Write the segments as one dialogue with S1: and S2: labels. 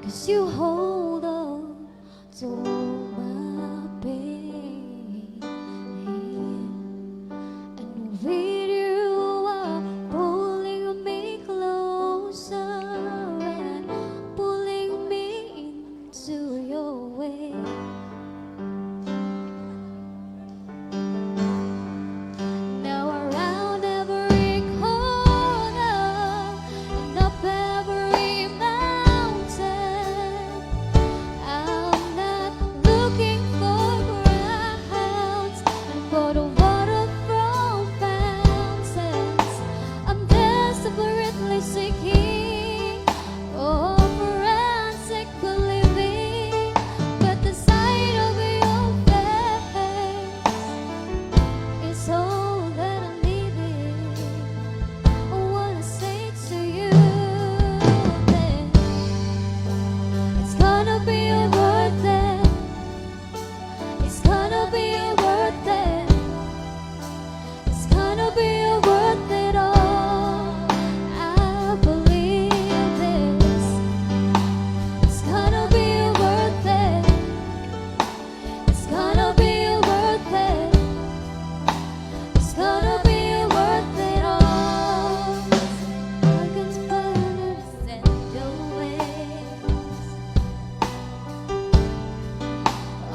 S1: 'cause you hold on to my pain, and with you are pulling me closer and pulling me into your way. Now around every corner and up every mountain, I'm not looking for crowds and for the water from fountains. I'm desperately seeking for answer believing, but the sight of your face is all that I'm needing. I wanna say to you that it's gonna be worth it. It's gonna be worth it. It's gonna be worth it all. I believe this. It's gonna be worth it. It's gonna be worth it. It's gonna be worth it all. I can understand your ways.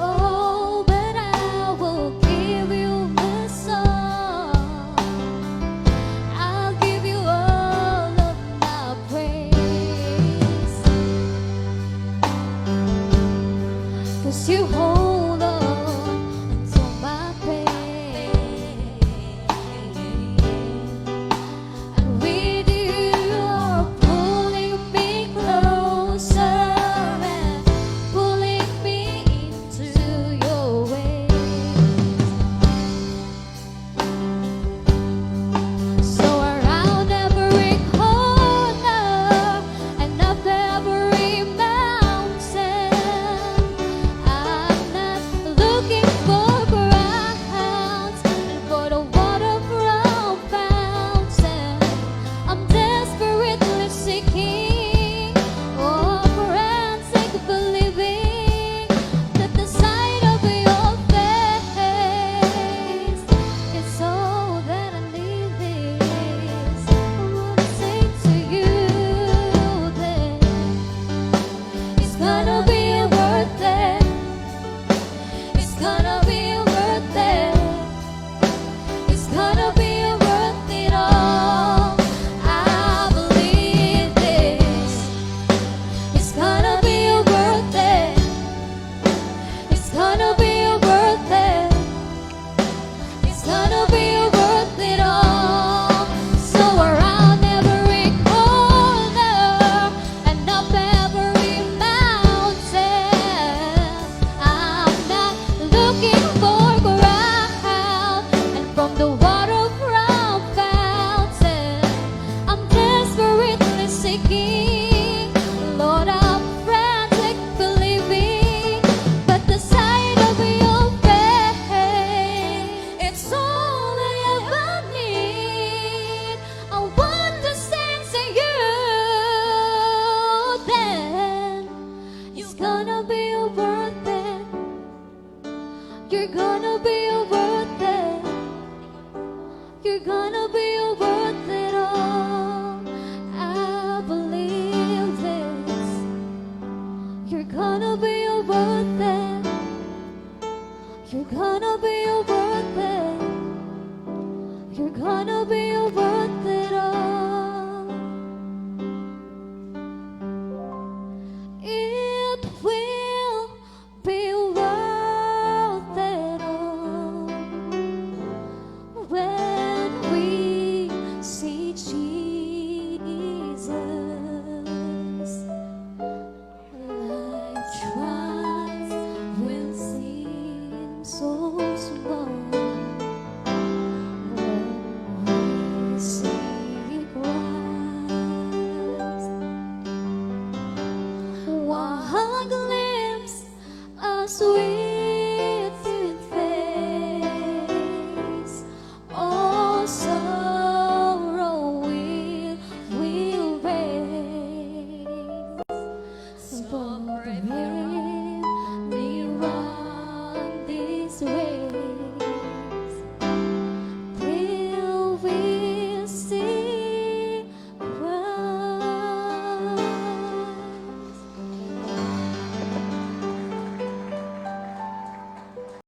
S1: Oh, but I will give you this song. I'll give you all of my praise, 'cause you hold